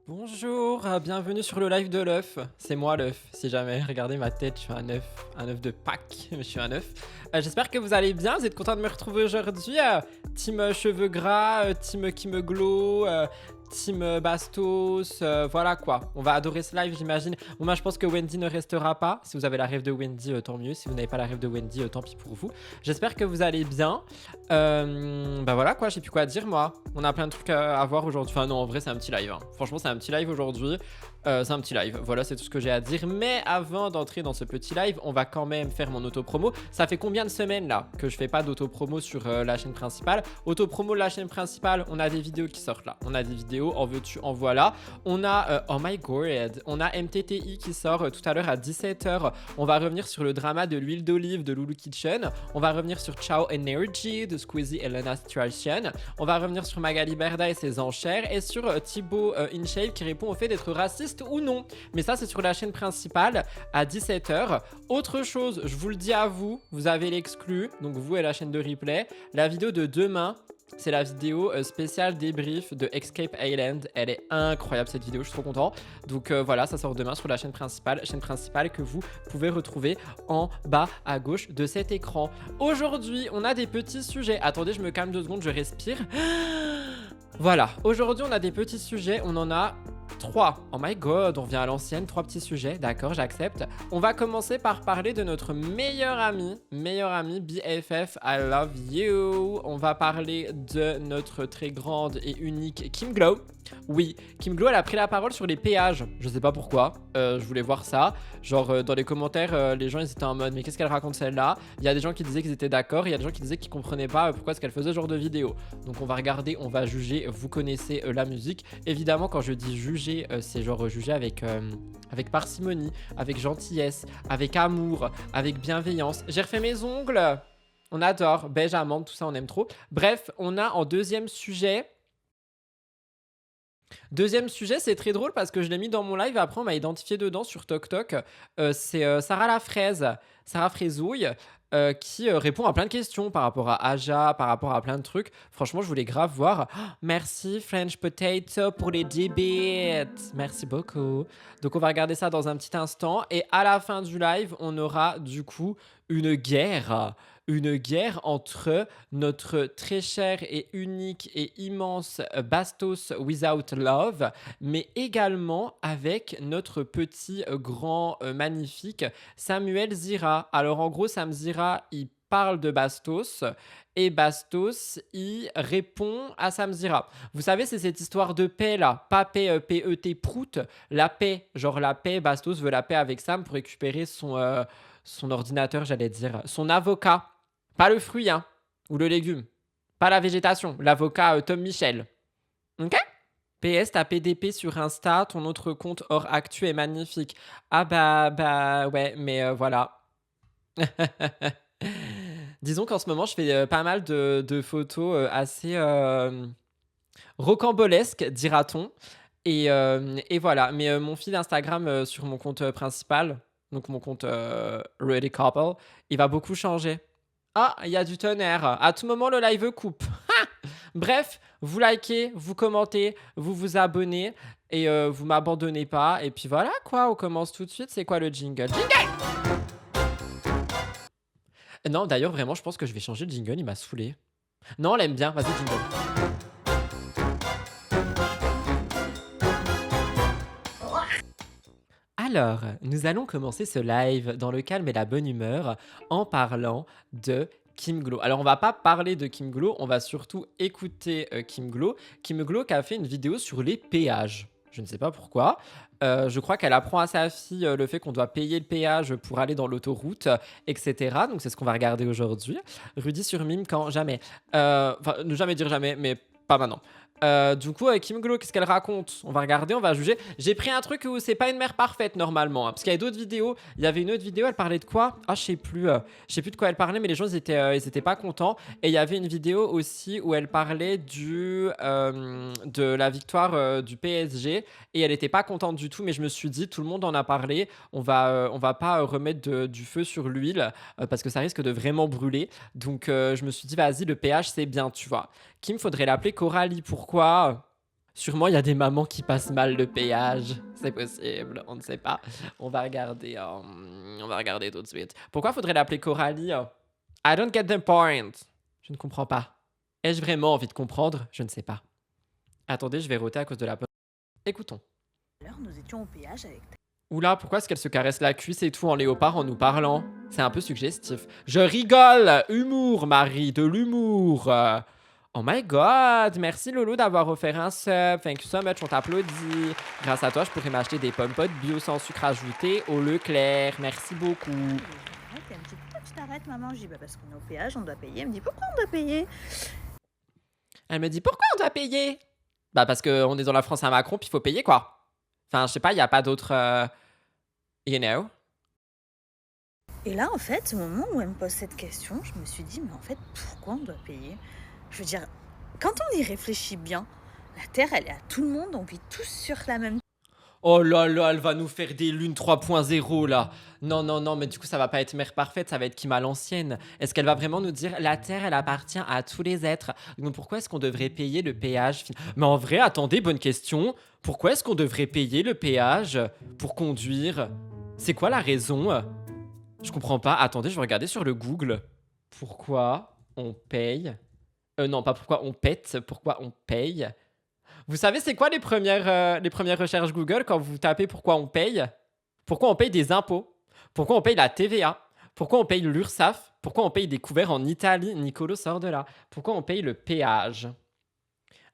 Bonjour, bienvenue sur le live de l'œuf. C'est moi l'œuf, si jamais. Regardez ma tête, je suis un œuf de Pâques, mais je suis un œuf. J'espère que vous allez bien, vous êtes content de me retrouver aujourd'hui. Team cheveux gras, team qui me glow, team Bastos, voilà quoi. On va adorer ce live, j'imagine. Bon, moi je pense que Wendy ne restera pas. Si vous avez la rêve de Wendy, tant mieux. Si vous n'avez pas la rêve de Wendy, tant pis pour vous. J'espère que vous allez bien. Bah voilà quoi, je sais plus quoi dire moi. On a plein de trucs à voir aujourd'hui. Enfin non, en vrai c'est un petit live. Hein. Franchement c'est un petit live aujourd'hui. C'est un petit live. Voilà, c'est tout ce que j'ai à dire. Mais avant d'entrer dans ce petit live, on va quand même faire mon auto-promo. Ça fait combien de semaines là que je fais pas d'auto-promo sur la chaîne principale? Auto-promo de la chaîne principale, on a des vidéos qui sortent là. On a des vidéos, en veux-tu, en voilà. On a, oh my god, on a MTTI qui sort tout à l'heure à 17h. On va revenir sur le drama de l'huile d'olive de Lulu Kitchen. On va revenir sur Ciao Energy de Squeezie et Lena Situation. On va revenir sur Magali Berda et ses enchères. Et sur Thibaut InShape qui répond au fait d'être raciste ou non. Mais ça, c'est sur la chaîne principale à 17h. Autre chose, je vous le dis à vous, vous avez l'exclu, donc vous et la chaîne de replay. La vidéo de demain, c'est la vidéo spéciale débrief de Escape Island. Elle est incroyable cette vidéo, je suis trop content. Donc voilà, ça sort demain sur la chaîne principale que vous pouvez retrouver en bas à gauche de cet écran. Aujourd'hui, on a des petits sujets. Attendez, je me calme 2 secondes, je respire. Voilà, aujourd'hui on a des petits sujets, on en a 3. Oh my god, on revient à l'ancienne, 3 petits sujets, d'accord, j'accepte. On va commencer par parler de notre meilleur ami BFF, I love you. On va parler de notre très grande et unique Kim Glow. Oui, Kim Glow, elle a pris la parole sur les péages. Je sais pas pourquoi, je voulais voir ça. Genre, dans les commentaires, les gens ils étaient en mode, mais qu'est-ce qu'elle raconte celle-là? Il y a des gens qui disaient qu'ils étaient d'accord, il y a des gens qui disaient qu'ils comprenaient pas pourquoi est-ce qu'elle faisait ce genre de vidéo. Donc on va regarder, on va juger, vous connaissez la musique. Évidemment, quand je dis juger, c'est genre juger avec parcimonie, avec gentillesse, avec amour, avec bienveillance. J'ai refait mes ongles, on adore, beige, amande, tout ça on aime trop. Bref, on a en deuxième sujet... Deuxième sujet, c'est très drôle parce que je l'ai mis dans mon live. Après, on m'a identifié dedans sur TokTok. C'est Sarah la fraise, Sarah Fraisouille, qui répond à plein de questions par rapport à Aja, par rapport à plein de trucs. Franchement, je voulais grave voir. Oh, merci French Potato pour les 10 bits. Merci beaucoup. Donc, on va regarder ça dans un petit instant. Et à la fin du live, on aura du coup une guerre. Une guerre entre notre très cher et unique et immense Bastos Without Love, mais également avec notre petit, grand, magnifique Samuel Zira. Alors en gros, Sam Zira, il parle de Bastos et Bastos, il répond à Sam Zira. Vous savez, c'est cette histoire de paix là, pas paix, P-E-T, prout, la paix, genre la paix, Bastos veut la paix avec Sam pour récupérer son ordinateur, j'allais dire, son avocat. Pas le fruit, hein, ou le légume. Pas la végétation. L'avocat Tom Michel. Ok? PS, t'as PDP sur Insta, ton autre compte hors actu est magnifique. Ah bah ouais, mais voilà. Disons qu'en ce moment, je fais pas mal de photos assez rocambolesques, dira-t-on. Et voilà, mais mon feed Instagram sur mon compte principal, donc mon compte Ready Couple, il va beaucoup changer. Ah, il y a du tonnerre. À tout moment, le live coupe. Bref, vous likez, vous commentez, vous vous abonnez et vous m'abandonnez pas. Et puis voilà quoi, on commence tout de suite. C'est quoi le jingle? Jingle! Non, d'ailleurs, vraiment, je pense que je vais changer le jingle. Il m'a saoulé. Non, on l'aime bien. Vas-y, jingle. Alors, nous allons commencer ce live dans le calme et la bonne humeur en parlant de Kim Glow. Alors, on va pas parler de Kim Glow, on va surtout écouter Kim Glow. Kim Glow qui a fait une vidéo sur les péages. Je ne sais pas pourquoi. Je crois qu'elle apprend à sa fille le fait qu'on doit payer le péage pour aller dans l'autoroute, etc. Donc, c'est ce qu'on va regarder aujourd'hui. Rudy sur mime quand jamais. Enfin, ne jamais dire jamais, mais pas maintenant. Du coup, Kim Glow, qu'est-ce qu'elle raconte? On va regarder, on va juger. J'ai pris un truc où c'est pas une mère parfaite normalement, hein, parce qu'il y a d'autres vidéos. Il y avait une autre vidéo, elle parlait de quoi? Ah, je sais plus de quoi elle parlait, mais les gens ils étaient pas contents. Et il y avait une vidéo aussi où elle parlait de la victoire du PSG et elle était pas contente du tout. Mais je me suis dit, tout le monde en a parlé. On va pas remettre du feu sur l'huile parce que ça risque de vraiment brûler. Donc je me suis dit, vas-y, le péage c'est bien, tu vois. Kim, faudrait l'appeler Coralie. Pourquoi? Sûrement, il y a des mamans qui passent mal le péage. C'est possible, on ne sait pas. On va regarder tout de suite. Pourquoi faudrait l'appeler Coralie? I don't get the point. Je ne comprends pas. Ai-je vraiment envie de comprendre? Je ne sais pas. Attendez, je vais roter à cause de la peur. Écoutons. Alors, nous étions au péage avec Oula, pourquoi est-ce qu'elle se caresse la cuisse et tout en léopard en nous parlant? C'est un peu suggestif. Je rigole! Humour, Marie, de l'humour! Oh my god! Merci Lolo d'avoir offert un sub. Thank you so much, on t'applaudit. Grâce à toi, je pourrais m'acheter des pommes potes bio sans sucre ajouté au Leclerc. Merci beaucoup. Elle me dit pourquoi tu t'arrêtes maman? Je dis bah parce qu'on est au péage, on doit payer. Elle me dit pourquoi on doit payer? Elle me dit pourquoi on doit payer? Bah parce qu'on est dans la France à Macron, puis il faut payer quoi. Enfin, je sais pas, il n'y a pas d'autre... You know? Et là en fait, au moment où elle me pose cette question, je me suis dit mais en fait pourquoi on doit payer? Je veux dire, quand on y réfléchit bien, la Terre elle est à tout le monde, on vit tous sur la même. Oh là là, elle va nous faire des lunes 3.0 là. Non, non, non, mais du coup, ça va pas être mère parfaite, ça va être Kim à l'ancienne. Est-ce qu'elle va vraiment nous dire la Terre, elle appartient à tous les êtres? Donc pourquoi est-ce qu'on devrait payer le péage? Mais en vrai, attendez, bonne question. Pourquoi est-ce qu'on devrait payer le péage pour conduire? C'est quoi la raison? Je comprends pas. Attendez, je vais regarder sur le Google. Pourquoi on paye? Non, pas pourquoi on pète, pourquoi on paye? Vous savez, c'est quoi les premières recherches Google quand vous tapez pourquoi on paye? Pourquoi on paye des impôts? Pourquoi on paye la TVA? Pourquoi on paye l'URSSAF? Pourquoi on paye des couverts en Italie? Nicolo sort de là. Pourquoi on paye le péage?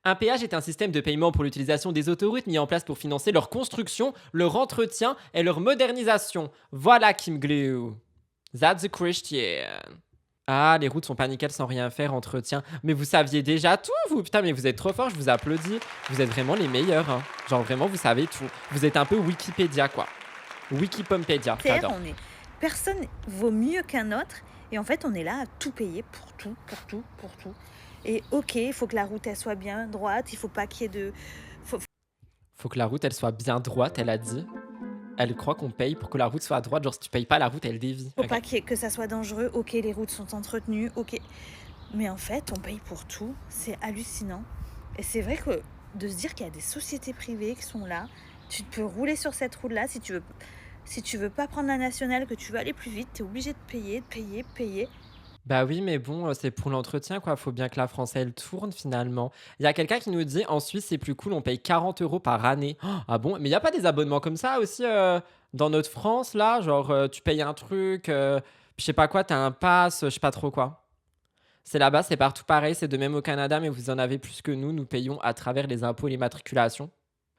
Un péage est un système de paiement pour l'utilisation des autoroutes mis en place pour financer leur construction, leur entretien et leur modernisation. Voilà Kim Glue. That's a Christian. Ah, les routes sont pas nickel sans rien faire, entretien. Mais vous saviez déjà tout, vous? Putain, mais vous êtes trop fort, je vous applaudis. Vous êtes vraiment les meilleurs, hein. Genre, vraiment, vous savez tout. Vous êtes un peu Wikipédia, quoi. Wikipédia, j'adore. Personne vaut mieux qu'un autre. Et en fait, on est là à tout payer pour tout, pour tout, pour tout. Et ok, il faut que la route, elle soit bien droite. Il faut pas qu'il y ait de... Faut que la route, elle soit bien droite, elle a dit. Elle croit qu'on paye pour que la route soit droite. Genre, si tu payes pas, la route, elle dévie. Faut pas que ça soit dangereux. Ok, les routes sont entretenues. Ok. Mais en fait, on paye pour tout. C'est hallucinant. Et c'est vrai que de se dire qu'il y a des sociétés privées qui sont là, tu peux rouler sur cette route-là si tu veux. Si tu veux pas prendre la nationale, que tu veux aller plus vite, t'es obligé de payer. Bah oui, mais bon, c'est pour l'entretien, quoi. Faut bien que la France, elle tourne, finalement. Il y a quelqu'un qui nous dit, en Suisse, c'est plus cool, on paye 40 € par année. Oh, ah bon? Mais il y a pas des abonnements comme ça aussi dans notre France, là? Genre, tu payes un truc, puis je sais pas quoi, t'as un pass, je sais pas trop quoi. C'est là-bas, c'est partout pareil, c'est de même au Canada, mais vous en avez plus que nous payons à travers les impôts et les matriculations.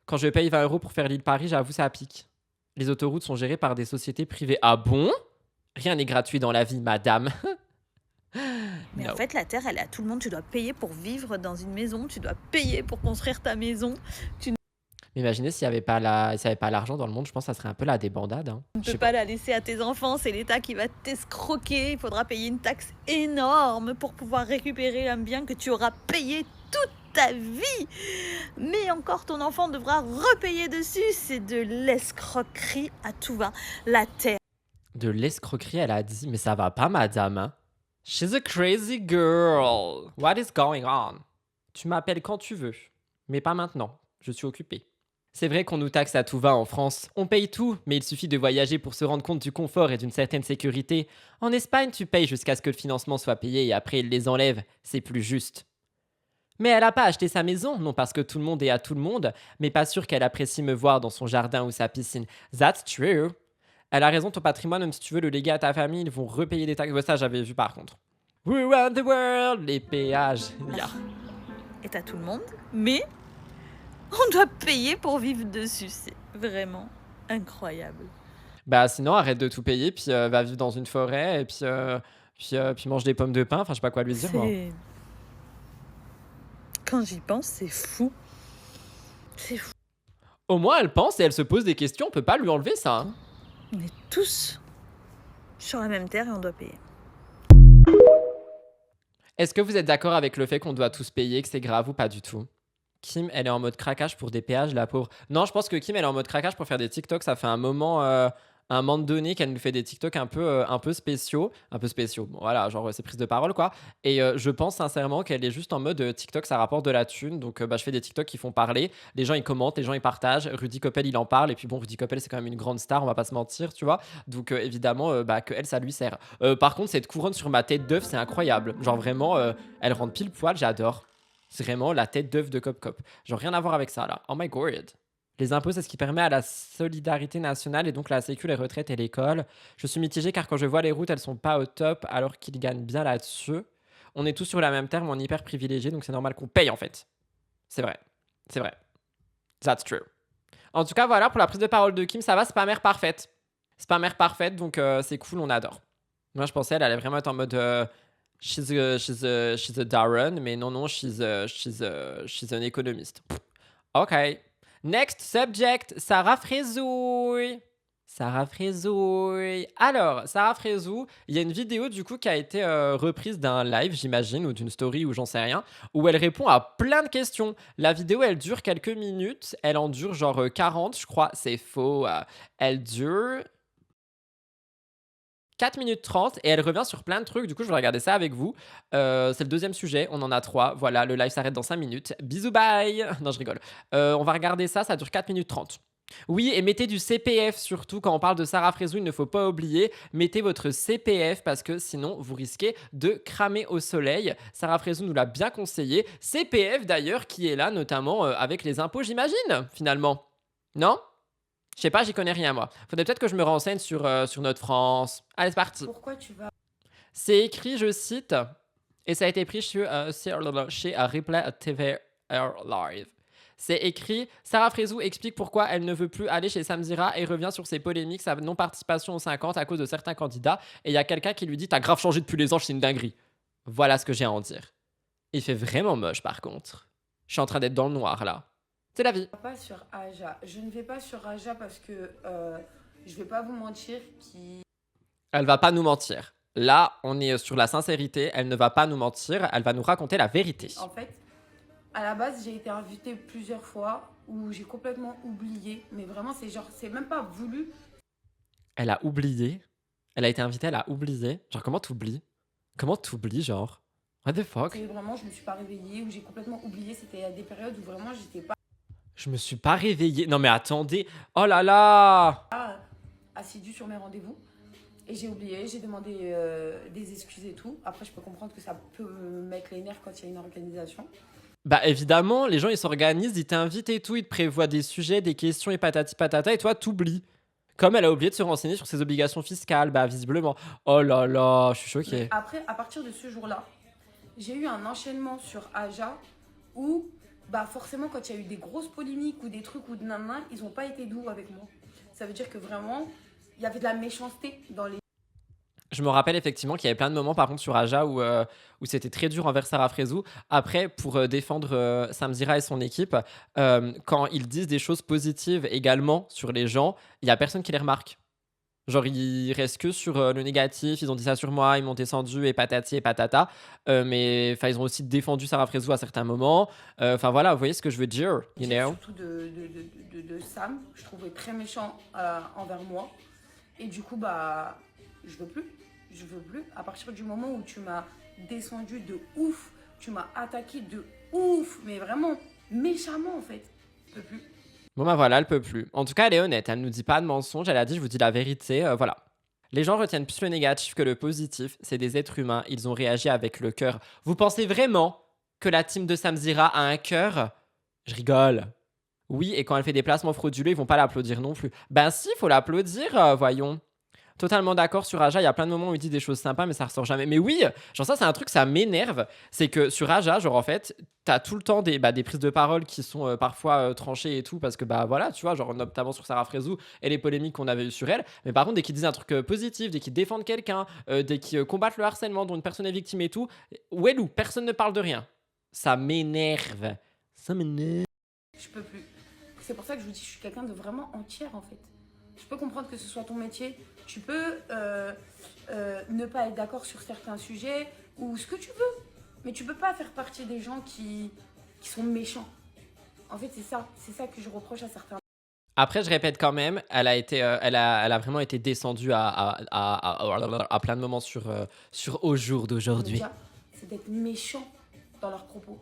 Quand je paye 20 € pour faire l'île-Paris, j'avoue, ça pique. Les autoroutes sont gérées par des sociétés privées. Ah bon? Rien n'est gratuit dans la vie, madame. Mais No. en fait, la terre, elle est à tout le monde. Tu dois payer pour vivre dans une maison. Tu dois payer pour construire ta maison. Mais imaginez s'il n'y avait pas l'argent dans le monde, je pense que ça serait un peu la débandade. Hein. Tu ne peux pas la laisser à tes enfants. C'est l'État qui va t'escroquer. Il faudra payer une taxe énorme pour pouvoir récupérer un bien que tu auras payé toute ta vie. Mais encore, ton enfant devra repayer dessus. C'est de l'escroquerie à tout va. La terre. De l'escroquerie, elle a dit. Mais ça va pas, madame. Hein. She's a crazy girl. What is going on? Tu m'appelles quand tu veux. Mais pas maintenant. Je suis occupée. C'est vrai qu'on nous taxe à tout va en France. On paye tout, mais il suffit de voyager pour se rendre compte du confort et d'une certaine sécurité. En Espagne, tu payes jusqu'à ce que le financement soit payé et après ils les enlèvent. C'est plus juste. Mais elle n'a pas acheté sa maison, non parce que tout le monde est à tout le monde, mais pas sûr qu'elle apprécie me voir dans son jardin ou sa piscine. That's true. Elle a raison, ton patrimoine, même si tu veux le léguer à ta famille, ils vont repayer des taxes. Ouais, ça, j'avais vu par contre. We run the world, les péages. Yeah. Est à tout le monde, mais on doit payer pour vivre dessus. C'est vraiment incroyable. Bah sinon, arrête de tout payer, puis va vivre dans une forêt, et puis mange des pommes de pin. Enfin, je sais pas quoi lui dire, moi. Quand j'y pense, c'est fou. C'est fou. Au moins, elle pense et elle se pose des questions. On peut pas lui enlever ça. Hein. On est tous sur la même terre et on doit payer. Est-ce que vous êtes d'accord avec le fait qu'on doit tous payer, que c'est grave ou pas du tout? Kim, elle est en mode craquage pour des péages, la pauvre. Non, je pense que Kim, elle est en mode craquage pour faire des TikTok. Ça fait un moment, à un moment donné qu'elle nous fait des TikTok un peu spéciaux. Un peu spéciaux. Bon, voilà, genre c'est prise de parole, quoi. Et je pense sincèrement qu'elle est juste en mode TikTok, ça rapporte de la thune. Donc bah, je fais des TikTok qui font parler. Les gens, ils commentent, les gens, ils partagent. Rudy Coppel, il en parle. Et puis bon, Rudy Coppel, c'est quand même une grande star, on va pas se mentir, tu vois. Donc évidemment, bah, que elle, ça lui sert. Par contre, cette couronne sur ma tête d'œuf, c'est incroyable. Genre vraiment, elle rentre pile poil, j'adore. C'est vraiment la tête d'œuf de Cop Cop. Genre rien à voir avec ça, là. Oh my god. Les impôts, c'est ce qui permet à la solidarité nationale et donc la sécu, les retraites et l'école. Je suis mitigé car quand je vois les routes, elles sont pas au top alors qu'ils gagnent bien là-dessus. On est tous sur la même terre, mais on est hyper privilégié, donc c'est normal qu'on paye en fait. C'est vrai. C'est vrai. That's true. En tout cas, voilà, pour la prise de parole de Kim, ça va, c'est pas mère parfaite. C'est pas mère parfaite, donc c'est cool, on adore. Moi, je pensais elle allait vraiment être en mode she's a Darren, mais non, non, she's an économiste. Ok. Next subject, Sarah Frézouille. Sarah Frézouille. Alors, Sarah Frézou, il y a une vidéo du coup qui a été reprise d'un live, j'imagine, ou d'une story, ou j'en sais rien, où elle répond à plein de questions. La vidéo, elle dure quelques minutes. Elle en dure genre 40, je crois. C'est faux. Elle dure 4 minutes 30 et elle revient sur plein de trucs. Du coup, je vais regarder ça avec vous. C'est le deuxième sujet. On en a 3. Voilà, le live s'arrête dans 5 minutes. Bisous, bye. Non, je rigole. On va regarder ça. Ça dure 4 minutes 30. Oui, et mettez du CPF surtout quand on parle de Sarah Frézou. Il ne faut pas oublier, mettez votre CPF parce que sinon vous risquez de cramer au soleil. Sarah Frézou nous l'a bien conseillé. CPF d'ailleurs qui est là notamment avec les impôts, j'imagine, finalement. Non? Je sais pas, j'y connais rien moi. Faudrait peut-être que je me renseigne sur notre France. Allez, c'est parti. Pourquoi tu vas C'est écrit, je cite, et ça a été pris chez Replay TV Live. C'est écrit, Sarah Frézou explique pourquoi elle ne veut plus aller chez Samzira et revient sur ses polémiques, sa non-participation aux 50 à cause de certains candidats. Et il y a quelqu'un qui lui dit, t'as grave changé depuis les anges, c'est une dinguerie. Voilà ce que j'ai à en dire. Il fait vraiment moche par contre. Je suis en train d'être dans le noir là. C'est la vie. Pas sur Aja. Je ne vais pas sur Aja parce que je vais pas vous mentir Elle va pas nous mentir. Là, on est sur la sincérité. Elle ne va pas nous mentir. Elle va nous raconter la vérité. en fait, à la base, j'ai été invitée plusieurs fois où j'ai complètement oublié. Mais vraiment, c'est genre, c'est même pas voulu. Elle a oublié. Elle a été invitée, elle a oublié. Genre, comment t'oublies? Comment t'oublies, genre? What the fuck? Et vraiment, je me suis pas réveillée, où j'ai complètement oublié. C'était à des périodes où vraiment, j'étais pas Je me suis pas réveillée. Non mais attendez. Oh là là! assidue sur mes rendez-vous. Et j'ai oublié, j'ai demandé des excuses et tout. Après, je peux comprendre que ça peut me mettre les nerfs quand il y a une organisation. Bah évidemment, les gens ils s'organisent, ils t'invitent et tout, ils te prévoient des sujets, des questions et patati patata et toi t'oublies. Comme elle a oublié de se renseigner sur ses obligations fiscales, bah visiblement. Oh là là, je suis choquée. Mais après, à partir de ce jour-là, j'ai eu un enchaînement sur Aja où, bah forcément, quand il y a eu des grosses polémiques ou des trucs ou de nanan, ils n'ont pas été doux avec moi. Ça veut dire que vraiment, il y avait de la méchanceté dans les... Je me rappelle effectivement qu'il y avait plein de moments par contre sur Aja où c'était très dur envers Sarah Frézou. Après, pour défendre Samzira et son équipe, quand ils disent des choses positives également sur les gens, il y a personne qui les remarque. Genre, ils restent que sur le négatif, ils ont dit ça sur moi, ils m'ont descendu et patati et patata. Mais ils ont aussi défendu Sarah Frézou à certains moments. Enfin voilà, vous voyez ce que je veux dire, you know? Surtout de Sam, je trouvais très méchant envers moi. Et du coup, bah, je veux plus. Je veux plus. À partir du moment où tu m'as descendu de ouf, tu m'as attaqué de ouf, mais vraiment méchamment en fait. Je peux plus. Bon bah voilà, elle peut plus. En tout cas, elle est honnête, elle nous dit pas de mensonge, elle a dit je vous dis la vérité, voilà. Les gens retiennent plus le négatif que le positif, c'est des êtres humains, ils ont réagi avec le cœur. Vous pensez vraiment que la team de Samzira a un cœur? Je rigole. Oui, et quand elle fait des placements frauduleux, ils vont pas l'applaudir non plus. Ben si, faut l'applaudir, voyons. Totalement d'accord sur Aja, il y a plein de moments où il dit des choses sympas, mais ça ressort jamais. Mais oui, genre ça, c'est un truc, ça m'énerve. C'est que sur Aja, genre en fait, t'as tout le temps des prises de parole qui sont parfois tranchées et tout, parce que bah voilà, tu vois, genre notamment sur Sarah Frézou et les polémiques qu'on avait eues sur elle. Mais par contre, dès qu'ils disent un truc positif, dès qu'ils défendent quelqu'un, dès qu'ils combattent le harcèlement dont une personne est victime et tout, ouelou, personne ne parle de rien. Ça m'énerve. Ça m'énerve. Je peux plus. C'est pour ça que je vous dis, je suis quelqu'un de vraiment entière en fait. Je peux comprendre que ce soit ton métier. Tu peux ne pas être d'accord sur certains sujets ou ce que tu veux. Mais tu peux pas faire partie des gens qui sont méchants. En fait, c'est ça que je reproche à certains. Après, je répète quand même, elle a vraiment été descendue à plein de moments sur Au jour Les d'aujourd'hui. médias, c'est d'être méchant dans leurs propos.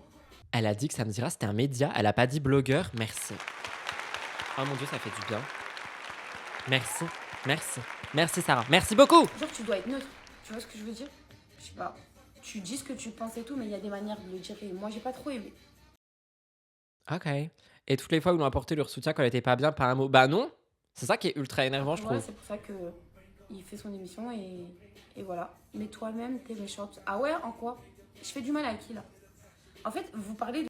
Elle a dit que Samira, c'était un média. Elle a pas dit blogueur. Merci. Oh mon Dieu, ça fait du bien. Merci. Merci. Merci, Sarah. Merci beaucoup. Genre, tu dois être neutre. Tu vois ce que je veux dire? Je sais pas. Tu dis ce que tu penses et tout, mais il y a des manières de le dire. Et moi, j'ai pas trop aimé. Ok. Et toutes les fois où ils ont apporté leur soutien quand elle était pas bien, pas un mot. Bah non. C'est ça qui est ultra énervant, je Voilà, trouve. c'est pour ça que il fait son émission et voilà. Mais toi-même, t'es méchante. Ah ouais, en quoi? Je fais du mal à qui là? En fait, vous parlez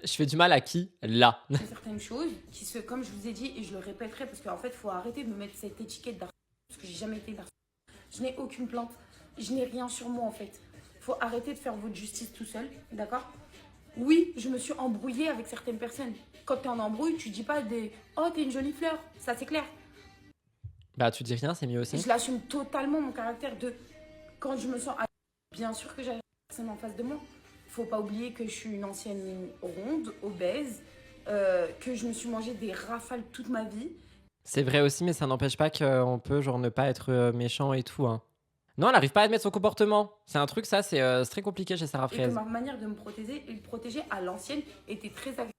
Je fais du mal à qui? Là. de certaines choses qui se, comme je vous ai dit, et je le répéterai parce qu'en fait, faut arrêter de me mettre cette étiquette d'harcèlement parce que j'ai jamais été d'harcèlement. Je n'ai aucune plainte, je n'ai rien sur moi en fait. Faut arrêter de faire votre justice tout seul, d'accord? Oui, je me suis embrouillée avec certaines personnes. Quand t'es en embrouille, tu dis pas des oh t'es une jolie fleur, ça c'est clair. Bah tu dis rien, c'est mieux aussi. Je l'assume totalement mon caractère de quand je me sens bien sûr que j'ai la personne en face de moi. Faut pas oublier que je suis une ancienne ronde, obèse, que je me suis mangé des rafales toute ma vie. C'est vrai aussi, mais ça n'empêche pas qu'on peut genre ne pas être méchant et tout. Hein. Non, elle arrive pas à admettre son comportement. C'est un truc, ça, c'est très compliqué chez Sarah Et que Fraise. ma manière de me protéger et de protéger à l'ancienne était très agressive.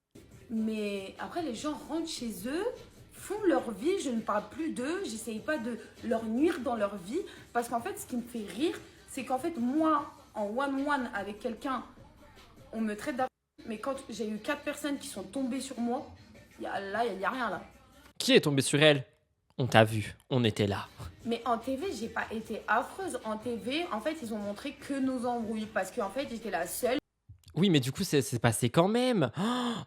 Mais après, les gens rentrent chez eux, font leur vie, je ne parle plus d'eux, j'essaye pas de leur nuire dans leur vie. Parce qu'en fait, ce qui me fait rire, c'est qu'en fait, moi, en one-one avec quelqu'un, on me traite d'argent. Mais quand j'ai eu 4 personnes qui sont tombées sur moi, il y a rien là. Qui est tombé sur elle? On t'a vu, on était là. Mais en TV, j'ai pas été affreuse. En TV, en fait, ils ont montré que nos embrouilles. Parce qu'en fait, j'étais la seule. Oui, mais du coup, c'est passé quand même.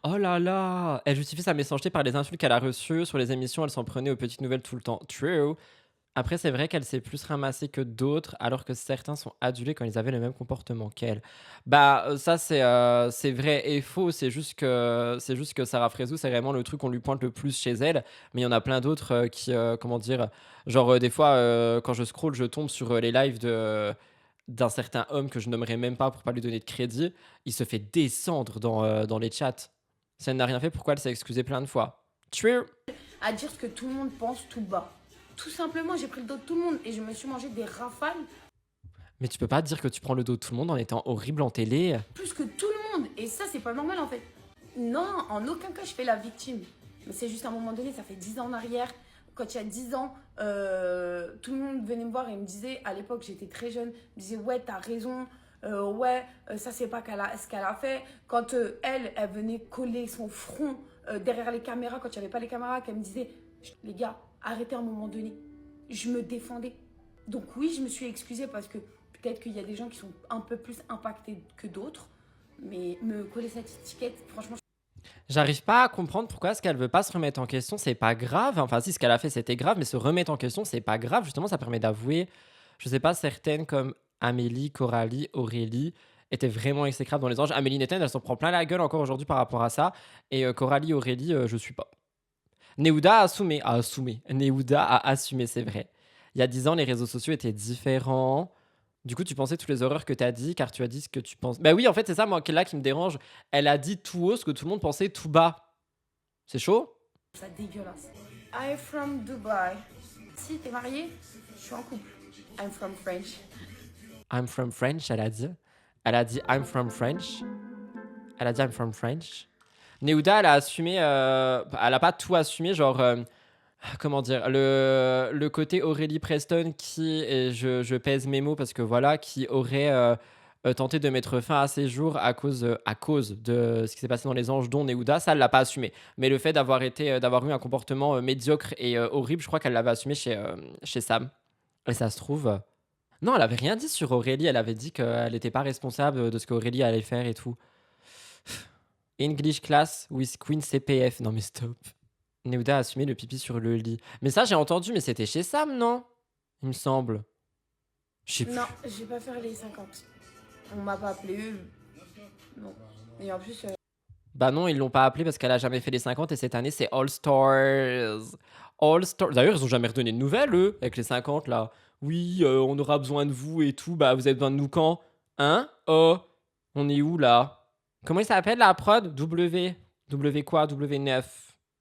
Oh là là. Elle justifie sa méchanceté par les insultes qu'elle a reçues sur les émissions. Elle s'en prenait aux petites nouvelles tout le temps. True. Après, c'est vrai qu'elle s'est plus ramassée que d'autres, alors que certains sont adulés quand ils avaient le même comportement qu'elle. Bah, ça, c'est vrai et faux. C'est juste que Sarah Frézou, c'est vraiment le truc qu'on lui pointe le plus chez elle. Mais il y en a plein d'autres qui, comment dire, genre, des fois, quand je scroll, je tombe sur les lives d'un certain homme que je nommerai même pas pour pas lui donner de crédit. Il se fait descendre dans les chats. Si elle n'a rien fait, pourquoi elle s'est excusée plein de fois? True. À dire ce que tout le monde pense tout bas. Tout simplement, j'ai pris le dos de tout le monde et je me suis mangé des rafales Mais tu peux pas dire que tu prends le dos de tout le monde en étant horrible en télé. plus que tout le monde. Et ça, c'est pas normal en fait. Non, en aucun cas, je fais la victime. Mais c'est juste à un moment donné, ça fait 10 ans en arrière. Quand il y a 10 ans, tout le monde venait me voir et me disait, à l'époque, j'étais très jeune, me disait, ouais, t'as raison. Ça, c'est pas ce qu'elle a fait. Quand elle venait coller son front derrière les caméras, quand il n'y avait pas les caméras, qu'elle me disait, les gars, arrêtez à un moment donné. Je me défendais. Donc oui, je me suis excusée parce que peut-être qu'il y a des gens qui sont un peu plus impactés que d'autres. Mais me coller cette étiquette, franchement, J'arrive pas à comprendre pourquoi est-ce qu'elle veut pas se remettre en question, c'est pas grave. Enfin, si ce qu'elle a fait c'était grave, mais se remettre en question, c'est pas grave. Justement, ça permet d'avouer. Je sais pas, certaines comme Amélie, Coralie, Aurélie étaient vraiment exécrables dans les anges. Amélie Netten, elle s'en prend plein la gueule encore aujourd'hui par rapport à ça. Et Coralie, Aurélie, je suis pas. Neouda a assumé. Neouda a assumé, c'est vrai. Il y a 10 ans, les réseaux sociaux étaient différents. Du coup, tu pensais toutes les horreurs que tu as dit, car tu as dit ce que tu penses. Bah oui, en fait, c'est ça, moi, là, qui me dérange. Elle a dit tout haut ce que tout le monde pensait tout bas. C'est chaud? ça dégueulasse. I'm from Dubai. Si t'es mariée, je suis en couple. I'm from French. I'm from French, elle a dit. Elle a dit I'm from French. Elle a dit I'm from French. Neouda, elle a assumé. Elle a pas tout assumé, genre. Comment dire, le côté Aurélie Preston qui, et je pèse mes mots parce que voilà, qui aurait tenté de mettre fin à ses jours à cause de ce qui s'est passé dans Les Anges, dont Neouda, ça, elle l'a pas assumé. Mais le fait d'avoir eu un comportement médiocre et horrible, je crois qu'elle l'avait assumé chez Sam. Et ça se trouve. Non, elle avait rien dit sur Aurélie, elle avait dit qu'elle n'était pas responsable de ce qu'Aurélie allait faire et tout. English class with Queen CPF. Non mais stop. Neouda a assumé le pipi sur le lit. Mais ça, j'ai entendu, mais c'était chez Sam, non? Il me semble. Je sais plus. Non, je vais pas faire les 50. On m'a pas appelé. Non. Et en plus, Bah non, ils l'ont pas appelé parce qu'elle a jamais fait les 50 et cette année, c'est All Stars. All Stars. D'ailleurs, ils ont jamais redonné de nouvelles, eux, avec les 50, là. Oui, on aura besoin de vous et tout. Bah, vous avez besoin de nous quand? Hein? Oh, on est où, là? Comment il s'appelle, la prod? W quoi? W9.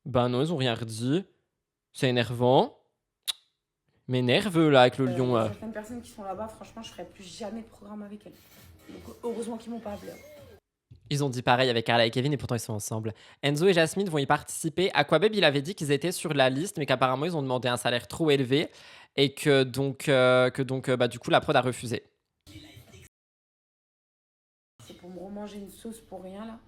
Ben non, ils ont rien redit. C'est énervant. Mais nerveux là avec le lion. Certaines personnes qui sont là-bas, franchement, je ferai plus jamais de programme avec elles. Donc heureusement qu'ils m'ont pas appelé. Ils ont dit pareil avec Carla et Kevin et pourtant ils sont ensemble. Enzo et Jasmine vont y participer. Aquababe, il avait dit qu'ils étaient sur la liste, mais qu'apparemment ils ont demandé un salaire trop élevé et que donc, bah, du coup la prod a refusé. C'est pour me remanger une sauce pour rien là.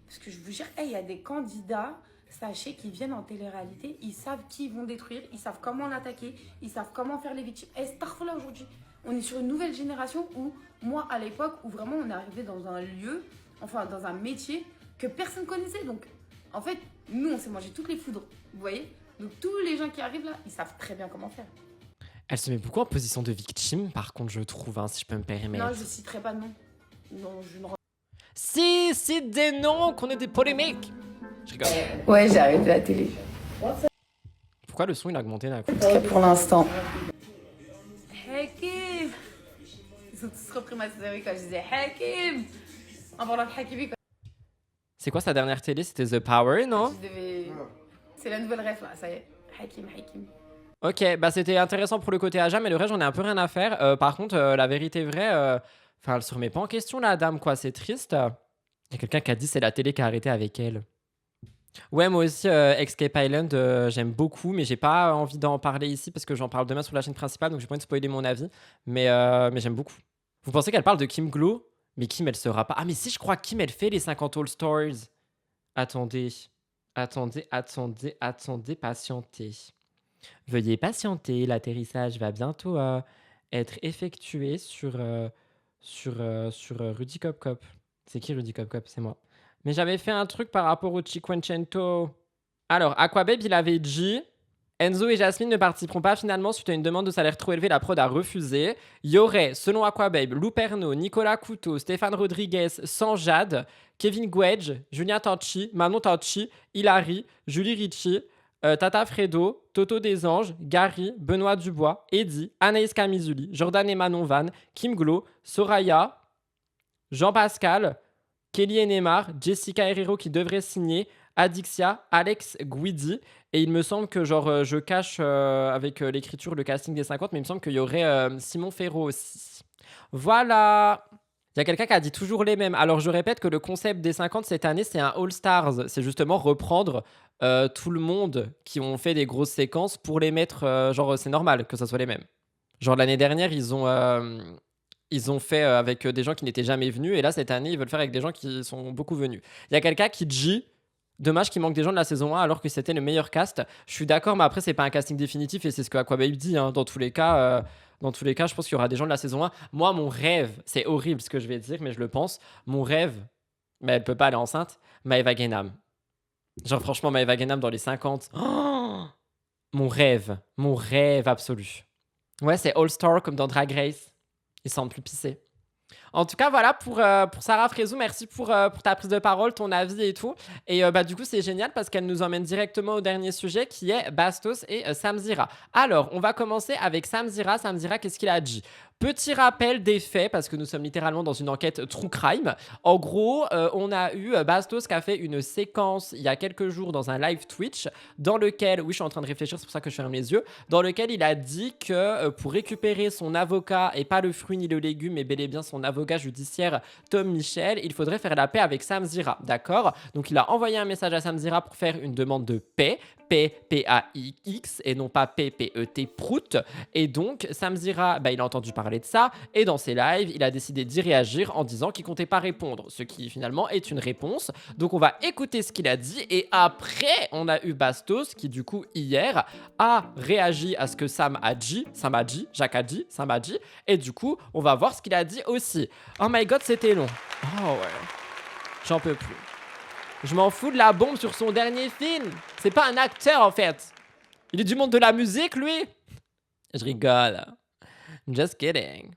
Parce que je vous jure, il y a des candidats, sachez, qui viennent en télé-réalité, ils savent qui ils vont détruire, ils savent comment l'attaquer, ils savent comment faire les victimes. Et là aujourd'hui, on est sur une nouvelle génération où, moi à l'époque, où vraiment on est arrivé dans un lieu, enfin dans un métier que personne connaissait. Donc en fait, nous on s'est mangé toutes les foudres, vous voyez. Donc tous les gens qui arrivent là, ils savent très bien comment faire. Elle se met beaucoup en position de victime, par contre, je trouve, hein, si je peux me permettre. Non, je citerai pas de nom. Non, je ne... Si, cite des noms, qu'on ait des polémiques. Je rigole. Ouais, j'ai arrêté la télé. Pourquoi le son il a augmenté d'un coup? Pour l'instant. Hakim. Ils ont tous repris ma série quand je disais Hakim. En parlant de Hakimi, quand C'est quoi sa dernière télé? C'était The Power, non? je devais... C'est la nouvelle ref là, ça y est. Hakim. Ok, bah c'était intéressant pour le côté Aja, mais le reste, j'en ai un peu rien à faire. Par contre, la vérité vraie, elle se remet pas en question, la dame, quoi. C'est triste. Il y a quelqu'un qui a dit c'est la télé qui a arrêté avec elle. Ouais, moi aussi, Escape Island, j'aime beaucoup, mais j'ai pas envie d'en parler ici parce que j'en parle demain sur la chaîne principale, donc j'ai pas envie de spoiler mon avis. Mais j'aime beaucoup. Vous pensez qu'elle parle de Kim Glow? Mais Kim, elle sera pas. Ah, mais si, je crois que Kim, elle fait les 50 All Stars. Attendez, patientez. Veuillez patienter, l'atterrissage va bientôt être effectué sur Rudy Cop Cop. C'est qui Rudy Cop Cop? C'est moi. Mais j'avais fait un truc par rapport au Cinquecento. Alors, Aquababe, il avait dit Enzo et Jasmine ne participeront pas finalement suite à une demande de salaire trop élevée. La prod a refusé. Il y aurait, selon Aquababe, Lou Perno, Nicolas Couteau, Stéphane Rodriguez, Sanjad, Kevin Guedge, Julien Tanchi, Manon Tanchi, Hilary, Julie Ricci, Tata Fredo, Toto Desanges, Gary, Benoît Dubois, Eddy, Anaïs Camizuli, Jordan et Manon Van, Kim Glow, Soraya, Jean-Pascal, Kelly et Neymar, Jessica Herrero qui devrait signer, Adixia, Alex Guidi. Et il me semble que je cache avec l'écriture le casting des 50, mais il me semble qu'il y aurait Simon Ferro aussi. Voilà. Il y a quelqu'un qui a dit toujours les mêmes. Alors je répète que le concept des 50 cette année, c'est un All Stars. C'est justement reprendre tout le monde qui ont fait des grosses séquences pour les mettre. C'est normal que ça soit les mêmes. Genre l'année dernière, ils ont fait avec des gens qui n'étaient jamais venus. Et là, cette année, ils veulent faire avec des gens qui sont beaucoup venus. Il y a quelqu'un qui dit dommage qu'il manque des gens de la saison 1 alors que c'était le meilleur cast. Je suis d'accord, mais après, c'est pas un casting définitif et c'est ce que Aquababe dit. Hein. Dans tous les cas, je pense qu'il y aura des gens de la saison 1. Moi, mon rêve, c'est horrible ce que je vais dire, mais je le pense. Mon rêve, mais elle peut pas aller enceinte, Maëva Guénam. Genre, franchement, Maëva Guénam dans les 50. Oh, mon rêve absolu. Ouais, c'est All-Star comme dans Drag Race. Il semble plus pisser. En tout cas, voilà pour Sarah Frézou. Merci pour ta prise de parole, ton avis et tout. Et du coup, c'est génial parce qu'elle nous emmène directement au dernier sujet qui est Bastos et Samzira. Alors, on va commencer avec Samzira. Samzira, qu'est-ce qu'il a dit? Petit rappel des faits, parce que nous sommes littéralement dans une enquête true crime. En gros, on a eu Bastos qui a fait une séquence il y a quelques jours dans un live Twitch, dans lequel, oui, je suis en train de réfléchir, c'est pour ça que je ferme les yeux, dans lequel il a dit que pour récupérer son avocat, et pas le fruit ni le légume, mais bel et bien son avocat judiciaire, Tom Michel, il faudrait faire la paix avec Samzira, d'accord? Donc il a envoyé un message à Samzira pour faire une demande de paix, P-P-A-I-X, et non pas P-P-E-T, prout. Et donc, Samzira, il a entendu parler de ça, et dans ses lives, il a décidé d'y réagir en disant qu'il comptait pas répondre, ce qui finalement est une réponse. Donc on va écouter ce qu'il a dit, et après, on a eu Bastos, qui du coup, hier, a réagi à ce que Sam a dit, et du coup, on va voir ce qu'il a dit aussi. Oh my god, c'était long. Oh ouais, j'en peux plus. Je m'en fous de la bombe sur son dernier film. C'est pas un acteur en fait. Il est du monde de la musique lui. Je rigole. Just kidding.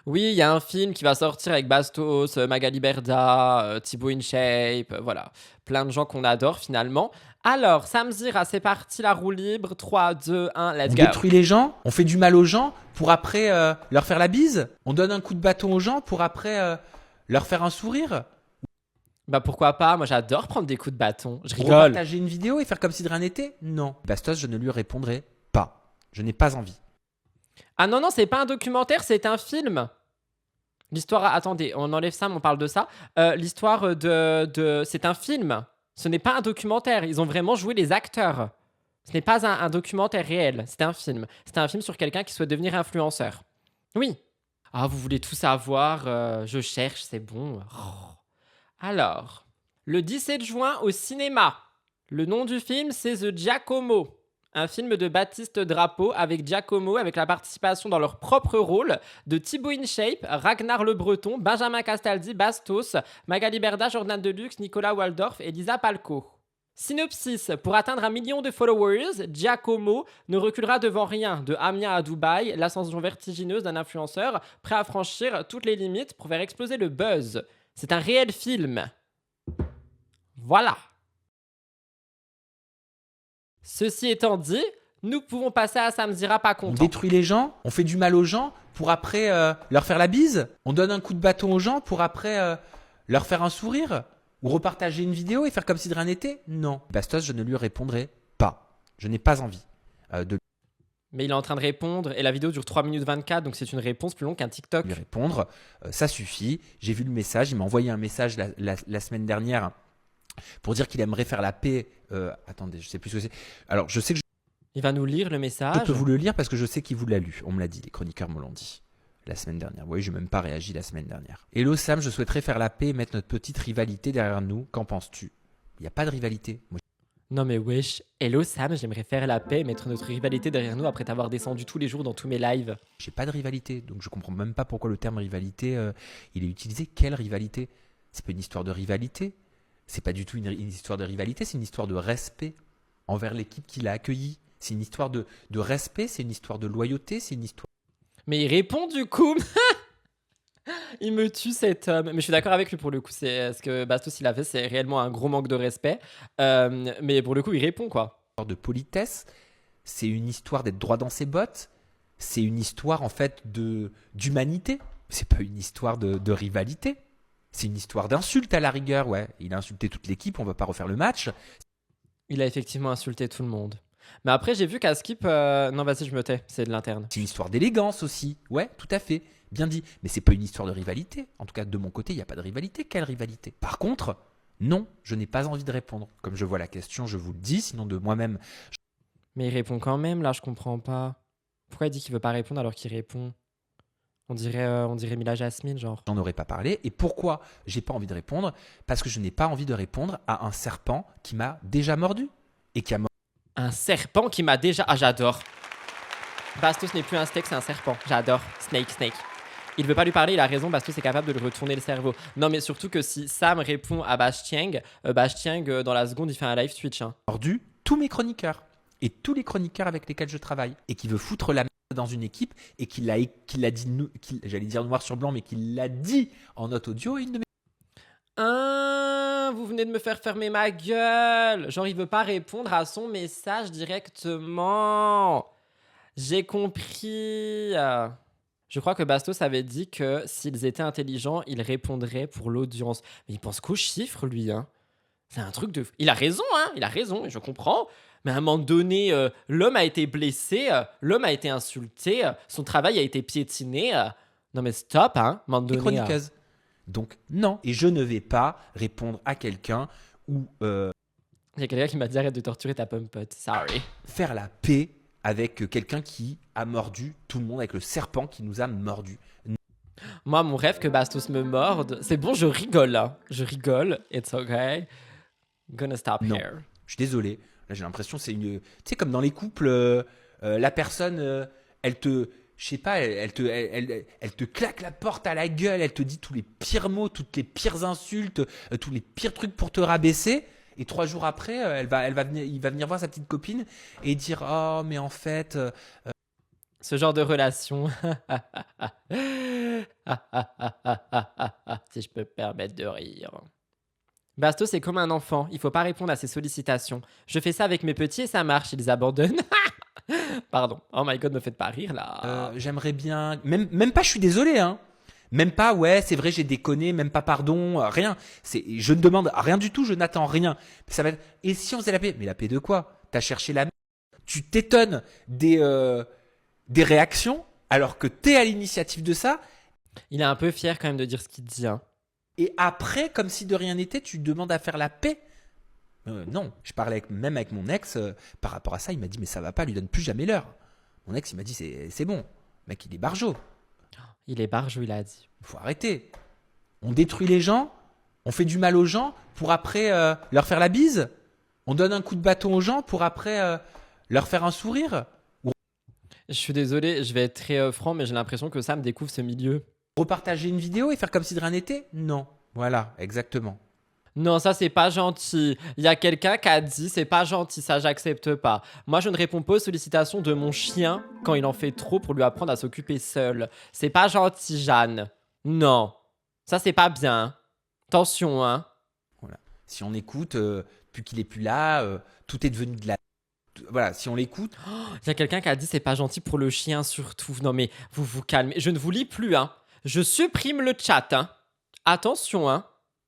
Oui, il y a un film qui va sortir avec Bastos, Magali Berda, Thibaut InShape, voilà. Plein de gens qu'on adore finalement. Alors, Samzira, c'est parti, la roue libre. 3, 2, 1, let's go. On détruit les gens, on fait du mal aux gens pour après leur faire la bise. On donne un coup de bâton aux gens pour après leur faire un sourire. Bah pourquoi pas, moi j'adore prendre des coups de bâton. Je Pour rigole. partager une vidéo et faire comme si de rien n'était? Non. Bastos, je ne lui répondrai pas. Je n'ai pas envie. Ah non, non, c'est pas un documentaire, c'est un film. L'histoire... Attendez, on enlève ça, mais on parle de ça. L'histoire c'est un film. Ce n'est pas un documentaire. Ils ont vraiment joué les acteurs. Ce n'est pas un documentaire réel. C'est un film. C'est un film sur quelqu'un qui souhaite devenir influenceur. Oui. Ah, vous voulez tout savoir, je cherche, c'est bon. Oh. Alors, le 17 juin au cinéma. Le nom du film, c'est The Giacomo. Un film de Baptiste Drapeau avec Giacomo, avec la participation dans leur propre rôle de Thibaut InShape, Ragnar Le Breton, Benjamin Castaldi, Bastos, Magali Berda, Jordan Deluxe, Nicolas Waldorf et Lisa Palco. Synopsis. Pour atteindre 1 million de followers, Giacomo ne reculera devant rien. De Amiens à Dubaï, l'ascension vertigineuse d'un influenceur prêt à franchir toutes les limites pour faire exploser le buzz. C'est un réel film. Voilà. Ceci étant dit, nous pouvons passer à Samzira pas On content. détruit les gens, on fait du mal aux gens pour après leur faire la bise. On donne un coup de bâton aux gens pour après leur faire un sourire. Ou repartager une vidéo et faire comme si de rien n'était? Non. Bastos, je ne lui répondrai pas. Je n'ai pas envie de Mais il est en train de répondre et la vidéo dure 3 minutes 24, donc c'est une réponse plus longue qu'un TikTok. lui répondre. Ça suffit. J'ai vu le message. Il m'a envoyé un message la semaine dernière pour dire qu'il aimerait faire la paix. Attendez, je sais plus ce que c'est. Alors, je sais que Il va nous lire le je message. peux vous le lire parce que je sais qu'il vous l'a lu. On me l'a dit, les chroniqueurs me l'ont dit la semaine dernière. Oui, je n'ai même pas réagi la semaine dernière. Hello Sam, je souhaiterais faire la paix et mettre notre petite rivalité derrière nous. Qu'en penses-tu? Il n'y a pas de rivalité. Moi, Non mais wesh, hello Sam, j'aimerais faire la paix et mettre notre rivalité derrière nous après t'avoir descendu tous les jours dans tous mes lives. j'ai pas de rivalité, donc je comprends même pas pourquoi le terme rivalité il est utilisé. Quelle rivalité? C'est pas une histoire de rivalité. C'est pas du tout une histoire de rivalité. C'est une histoire de respect envers l'équipe qui l'a accueilli. C'est une histoire de respect. C'est une histoire de loyauté. C'est une histoire. Mais il répond du coup. Il me tue cet homme. Mais je suis d'accord avec lui pour le coup. C'est ce que Bastos il a fait, c'est réellement un gros manque de respect. Mais pour le coup, il répond quoi. De politesse. C'est une histoire d'être droit dans ses bottes. C'est une histoire en fait d'humanité. C'est pas une histoire de rivalité. C'est une histoire d'insulte à la rigueur. Ouais, il a insulté toute l'équipe. On va pas refaire le match. Il a effectivement insulté tout le monde. Mais après, j'ai vu qu'à Skip. Non, vas-y, je me tais. C'est de l'interne. C'est une histoire d'élégance aussi. Ouais, tout à fait. Bien dit. Mais c'est pas une histoire de rivalité. En tout cas, de mon côté, il n'y a pas de rivalité. Quelle rivalité? Par contre, non, je n'ai pas envie de répondre. Comme je vois la question, je vous le dis. Sinon, de moi-même, Mais il répond quand même, là, je comprends pas. Pourquoi il dit qu'il veut pas répondre alors qu'il répond? On dirait Mila Jasmine, genre. j'en aurais pas parlé. Et pourquoi j'ai pas envie de répondre? Parce que je n'ai pas envie de répondre à un serpent qui m'a déjà mordu. Et qui a mordu. Un serpent qui m'a déjà... Ah, j'adore. Bastos n'est plus un steak, c'est un serpent. J'adore. Snake. Il veut pas lui parler, il a raison, Bastos est capable de lui retourner le cerveau. Non, mais surtout que si Sam répond à Bashtiang, dans la seconde, il fait un live Twitch. Hein. Mordu tous mes chroniqueurs. Et tous les chroniqueurs avec lesquels je travaille. Et qui veut foutre la merde dans une équipe. Et qui l'a dit, j'allais dire noir sur blanc, mais qui l'a dit en note audio à une de mes. Ah, vous venez de me faire fermer ma gueule. Genre, il veut pas répondre à son message directement. J'ai compris. Je crois que Bastos avait dit que s'ils étaient intelligents, ils répondraient pour l'audience. Mais il pense qu'aux chiffres, lui. Hein. C'est un truc de... Il a raison, je comprends. Mais à un moment donné, l'homme a été blessé, l'homme a été insulté, son travail a été piétiné. Non mais stop, hein, à un moment donné. Chroniqueuse. Donc non, et je ne vais pas répondre à quelqu'un ou Il y a quelqu'un qui m'a dit arrête de torturer ta pote. Sorry. faire la paix avec quelqu'un qui a mordu tout le monde, avec le serpent qui nous a mordu. Moi, mon rêve que Bastos me morde, c'est bon, je rigole là. Je rigole, it's okay. Gonna stop Non. here. Je suis désolé. Là, j'ai l'impression que c'est une. Tu sais, comme dans les couples, la personne, elle te. Je sais pas, elle te claque la porte à la gueule, elle te dit tous les pires mots, toutes les pires insultes, tous les pires trucs pour te rabaisser. Et 3 jours après, il va venir voir sa petite copine et dire oh mais en fait, Ce genre de relation. Si je peux me permettre de rire. Bastos, c'est comme un enfant. Il faut pas répondre à ses sollicitations. Je fais ça avec mes petits et ça marche. Ils abandonnent. Pardon. Oh my god, me faites pas rire là. j'aimerais bien, même pas, je suis désolé hein, Même pas, ouais, c'est vrai, j'ai déconné, même pas pardon, rien. Je ne demande rien du tout, je n'attends rien. Ça va être, et si on faisait la paix? Mais la paix de quoi? T'as cherché la merde. Tu t'étonnes des réactions alors que t'es à l'initiative de ça. Il est un peu fier quand même de dire ce qu'il dit. Hein. Et après, comme si de rien n'était, tu demandes à faire la paix. Non, je parlais même avec mon ex par rapport à ça. Il m'a dit mais ça va pas, lui donne plus jamais l'heure. Mon ex il m'a dit c'est bon, le mec il est barjot. Il est barjou, il a dit. Il faut arrêter. On détruit les gens, on fait du mal aux gens pour après leur faire la bise. On donne un coup de bâton aux gens pour après leur faire un sourire. Je suis désolé, je vais être très franc, mais j'ai l'impression que Sam découvre ce milieu. Repartager une vidéo et faire comme si de rien n'était? Non. Voilà, exactement. Non, ça c'est pas gentil. Il y a quelqu'un qui a dit c'est pas gentil, ça j'accepte pas. Moi je ne réponds pas aux sollicitations de mon chien quand il en fait trop pour lui apprendre à s'occuper seul. C'est pas gentil, Jeanne. Non, ça c'est pas bien. Attention, hein. Voilà. Si on écoute, depuis qu'il est plus là, tout est devenu de la... Voilà, si on l'écoute... Il y a quelqu'un qui a dit c'est pas gentil pour le chien surtout. Non mais vous vous calmez. Je ne vous lis plus, hein. Je supprime le chat, hein. Attention, hein.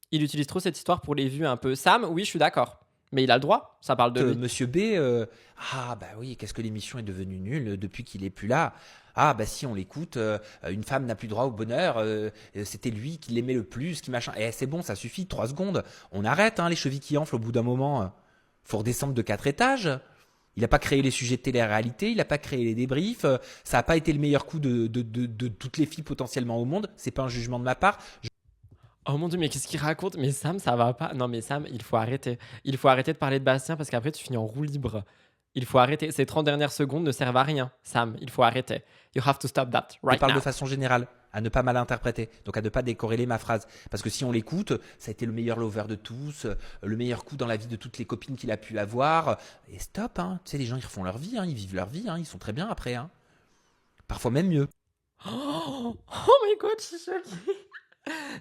Il utilise trop cette histoire pour les vues un peu. Sam, oui, je suis d'accord. Mais il a le droit, ça parle de lui. Monsieur B, ah bah oui, qu'est-ce que l'émission est devenue nulle depuis qu'il est plus là. Ah bah si on l'écoute, une femme n'a plus droit au bonheur, c'était lui qui l'aimait le plus, qui machin. Eh c'est bon, ça suffit, 3 secondes. On arrête, hein, les chevilles qui enflent au bout d'un moment. Faut redescendre de 4 étages. Il n'a pas créé les sujets de télé-réalité, il n'a pas créé les débriefs, ça n'a pas été le meilleur coup de toutes les filles potentiellement au monde. C'est pas un jugement de ma part. Oh mon dieu, mais qu'est-ce qu'il raconte? Mais Sam, ça va pas. Non mais Sam, il faut arrêter. Il faut arrêter de parler de Bastien parce qu'après tu finis en roue libre. Il faut arrêter. Ces 30 dernières secondes ne servent à rien. Sam, il faut arrêter. You have to stop that right Je parle now. de façon générale, à ne pas mal interpréter, donc à ne pas décorréler ma phrase. Parce que si on l'écoute, ça a été le meilleur lover de tous, le meilleur coup dans la vie de toutes les copines qu'il a pu avoir. Et stop, hein. Tu sais, les gens ils refont leur vie, hein, ils vivent leur vie, hein, ils sont très bien après. Hein. Parfois même mieux. Oh my god, je suis choquée.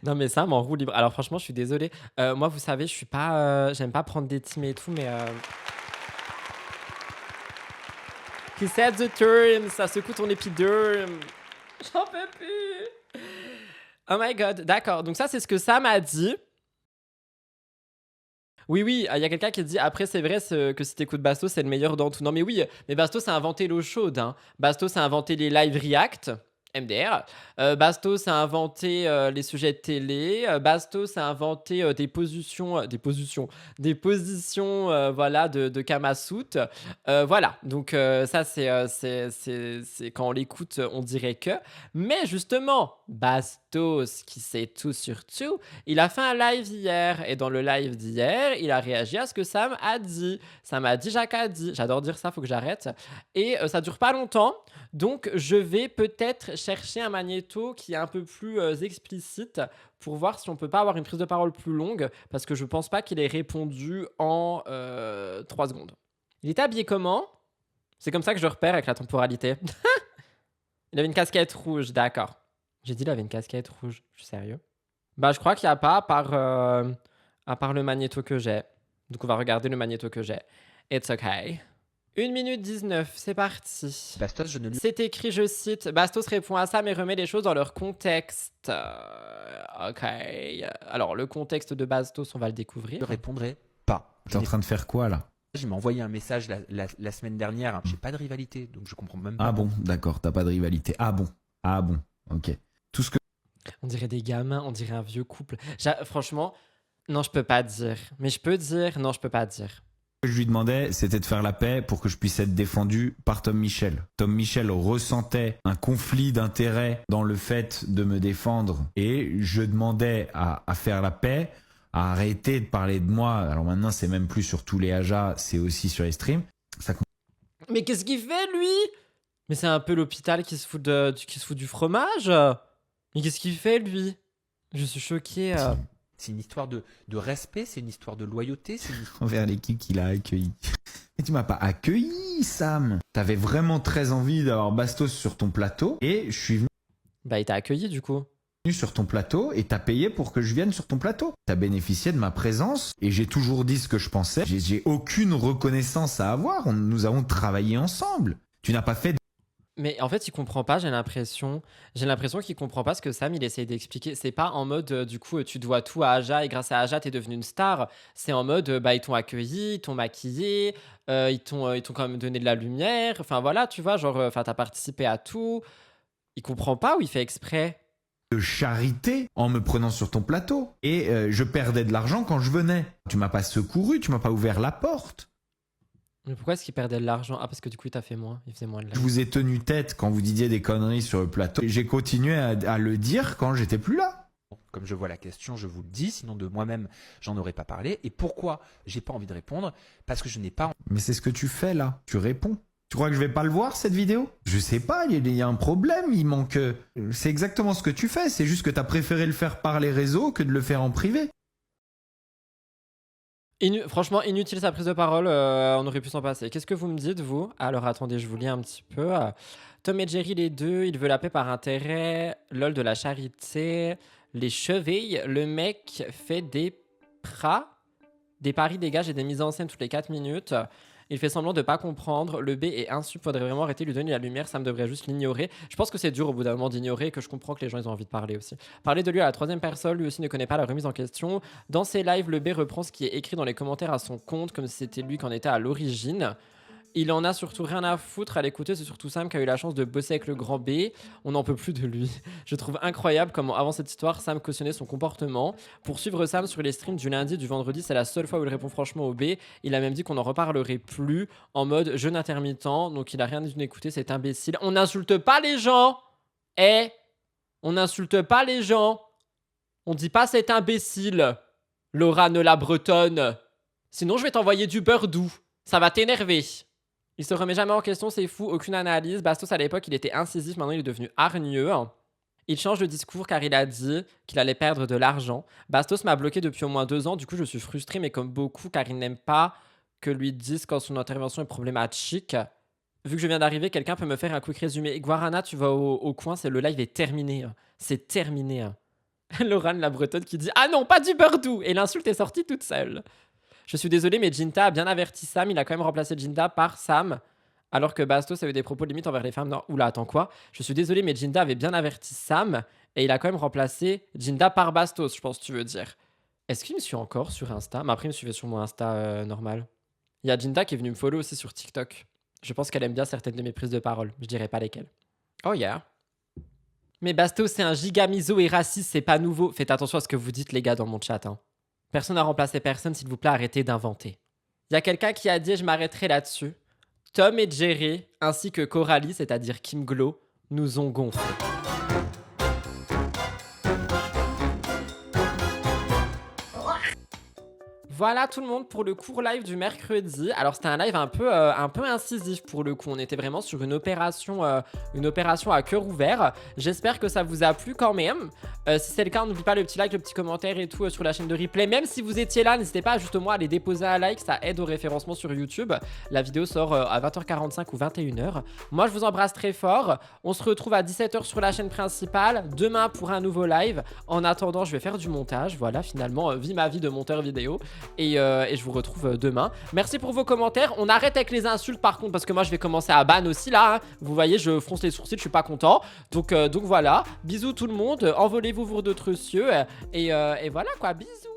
Non mais Sam en roue libre. Alors franchement, je suis désolée. Moi, vous savez, je suis pas. J'aime pas prendre des teams et tout, mais. He said the term, ça secoue ton épiderme. J'en peux plus. Oh my god, d'accord. Donc ça, c'est ce que Sam a dit. Oui, il y a quelqu'un qui dit après, c'est vrai que si t'écoutes Bastos, c'est le meilleur dans tout. Non, mais oui, mais Bastos a inventé l'eau chaude. Hein. Bastos a inventé les live react. MDR. Bastos a inventé les sujets de télé. Bastos a inventé des positions, voilà, de Kamasuit. Voilà, donc ça, c'est quand on l'écoute, on dirait que. Mais justement, Bastos, qui sait tout sur tout, il a fait un live hier. Et dans le live d'hier, il a réagi à ce que Sam a dit. Sam a dit, Jacques a dit. J'adore dire ça, faut que j'arrête. Et ça dure pas longtemps. Donc, je vais peut-être chercher un magnéto qui est un peu plus explicite pour voir si on peut pas avoir une prise de parole plus longue parce que je pense pas qu'il ait répondu en 3 secondes. Il était habillé comment? C'est comme ça que je repère avec la temporalité. Il avait une casquette rouge, d'accord. J'ai dit il avait une casquette rouge, je suis sérieux. Bah, je crois qu'il n'y a pas à part le magnéto que j'ai. Donc, on va regarder le magnéto que j'ai. It's okay. 1 minute 19, c'est parti. Bastos, je ne lui C'est écrit, je cite, Bastos répond à ça mais remet les choses dans leur contexte. Ok. Alors, le contexte de Bastos, on va le découvrir. répondrai pas. T'es en train de faire quoi là? Il m'a envoyé un message la semaine dernière. J'ai pas de rivalité, donc je comprends même pas. Ah bon, d'accord, t'as pas de rivalité. Ah bon, ok. Tout ce que On dirait des gamins, on dirait un vieux couple. Franchement, non, je peux pas dire. Mais je peux dire, non, je peux pas dire. je lui demandais, c'était de faire la paix pour que je puisse être défendu par Tom Michel. Tom Michel ressentait un conflit d'intérêts dans le fait de me défendre et je demandais à faire la paix, à arrêter de parler de moi. Alors maintenant, c'est même plus sur tous les AJA, c'est aussi sur les streams. Ça... Mais qu'est-ce qu'il fait, lui? Mais c'est un peu l'hôpital qui se fout du fromage. Mais qu'est-ce qu'il fait, lui? Je suis choqué. C'est une histoire de respect, c'est une histoire de loyauté. C'est une... Envers l'équipe qu'il a accueillie. Mais tu m'as pas accueilli, Sam. T'avais vraiment très envie d'avoir Bastos sur ton plateau et je suis venu. Bah, il t'a accueilli, du coup. Sur ton plateau et t'as payé pour que je vienne sur ton plateau. T'as bénéficié de ma présence et j'ai toujours dit ce que je pensais. J'ai aucune reconnaissance à avoir. Nous avons travaillé ensemble. Tu n'as pas fait... Mais en fait, il comprend pas, j'ai l'impression. J'ai l'impression qu'il comprend pas ce que Sam, il essaye d'expliquer. C'est pas en mode, du coup, tu dois tout à Aja et grâce à Aja, t'es devenu une star. C'est en mode, bah, ils t'ont accueilli, ils t'ont maquillé, ils t'ont quand même donné de la lumière. Enfin, voilà, tu vois, genre, enfin, t'as participé à tout. Il comprend pas ou il fait exprès? De charité en me prenant sur ton plateau. Et je perdais de l'argent quand je venais. Tu m'as pas secouru, tu m'as pas ouvert la porte. Mais pourquoi est-ce qu'il perdait de l'argent? Ah, parce que du coup, il t'a fait moins. Il faisait moins de Je l'argent. vous ai tenu tête quand vous disiez des conneries sur le plateau. J'ai continué à le dire quand j'étais plus là. Comme je vois la question, je vous le dis, sinon de moi-même, j'en aurais pas parlé. Et pourquoi j'ai pas envie de répondre? Parce que je n'ai pas. Mais c'est ce que tu fais là. Tu réponds. Tu crois que je vais pas le voir cette vidéo? Je sais pas, il y a un problème, il manque... C'est exactement ce que tu fais, c'est juste que t'as préféré le faire par les réseaux que de le faire en privé. Franchement, inutile sa prise de parole, on aurait pu s'en passer. Qu'est-ce que vous me dites, vous? Alors, attendez, je vous lis un petit peu. Tom et Jerry, les deux, ils veulent la paix par intérêt. LOL de la charité. Les chevilles, le mec fait des paris dégage et des mises en scène toutes les 4 minutes. Il fait semblant de pas comprendre. Le B est insup, faudrait vraiment arrêter de lui donner la lumière, ça me devrait juste l'ignorer. Je pense que c'est dur au bout d'un moment d'ignorer, que je comprends que les gens ils ont envie de parler aussi. Parler de lui à la 3e personne, lui aussi ne connaît pas la remise en question. Dans ses lives, le B reprend ce qui est écrit dans les commentaires à son compte, comme si c'était lui qui en était à l'origine. Il en a surtout rien à foutre à l'écouter, c'est surtout Sam qui a eu la chance de bosser avec le grand B. On n'en peut plus de lui. Je trouve incroyable comment, avant cette histoire, Sam cautionnait son comportement. Pour suivre Sam sur les streams du lundi et du vendredi, c'est la seule fois où il répond franchement au B. Il a même dit qu'on n'en reparlerait plus, en mode jeûne intermittent, donc il a rien dû écouter, c'est imbécile. On n'insulte pas les gens. On n'insulte pas les gens. On dit pas c'est imbécile. Laura ne la bretonne. Sinon je vais t'envoyer du beurre doux. Ça va t'énerver. Il se remet jamais en question, c'est fou, aucune analyse. Bastos à l'époque, il était incisif, maintenant il est devenu hargneux. Il change de discours car il a dit qu'il allait perdre de l'argent. Bastos m'a bloqué depuis au moins 2 ans, du coup je suis frustré, mais comme beaucoup, car il n'aime pas que lui disent quand son intervention est problématique. Vu que je viens d'arriver, quelqu'un peut me faire un quick résumé. Guarana, tu vas au coin, le live est terminé. C'est terminé. Laurent, la bretonne, qui dit « Ah non, pas du beurre doux !» Et l'insulte est sortie toute seule. Je suis désolé, mais Jinta a bien averti Sam. Il a quand même remplacé Jinta par Sam. Alors que Bastos avait des propos limites envers les femmes. Non, oula, attends quoi? Je suis désolé, mais Jinta avait bien averti Sam. Et il a quand même remplacé Jinta par Bastos, je pense que tu veux dire. Est-ce qu'il me suit encore sur Insta? Mais après, il me suivait sur mon Insta normal. Il y a Jinta qui est venue me follow aussi sur TikTok. Je pense qu'elle aime bien certaines de mes prises de parole. Je dirais pas lesquelles. Oh yeah. Mais Bastos, c'est un giga miso et raciste, c'est pas nouveau. Faites attention à ce que vous dites, les gars, dans mon chat. Personne n'a remplacé personne, s'il vous plaît, arrêtez d'inventer. Il y a quelqu'un qui a dit, je m'arrêterai là-dessus. Tom et Jerry, ainsi que Coralie, c'est-à-dire Kim Glow, nous ont gonflé. Voilà tout le monde pour le court live du mercredi. Alors c'était un live un peu incisif pour le coup. On était vraiment sur une opération à cœur ouvert. J'espère que ça vous a plu quand même. Si c'est le cas, n'oubliez pas le petit like, le petit commentaire et tout sur la chaîne de replay. Même si vous étiez là, n'hésitez pas justement à aller déposer un like. Ça aide au référencement sur YouTube. La vidéo sort à 20h45 ou 21h. Moi je vous embrasse très fort. On se retrouve à 17h sur la chaîne principale. Demain pour un nouveau live. En attendant, je vais faire du montage. Voilà, finalement, vie ma vie de monteur vidéo. Et je vous retrouve demain. Merci pour vos commentaires. On arrête avec les insultes par contre, parce que moi je vais commencer à ban aussi là. Vous voyez, je fronce les sourcils, je suis pas content. Donc voilà. Bisous tout le monde. Envolez-vous vers d'autres cieux. Et voilà quoi. Bisous.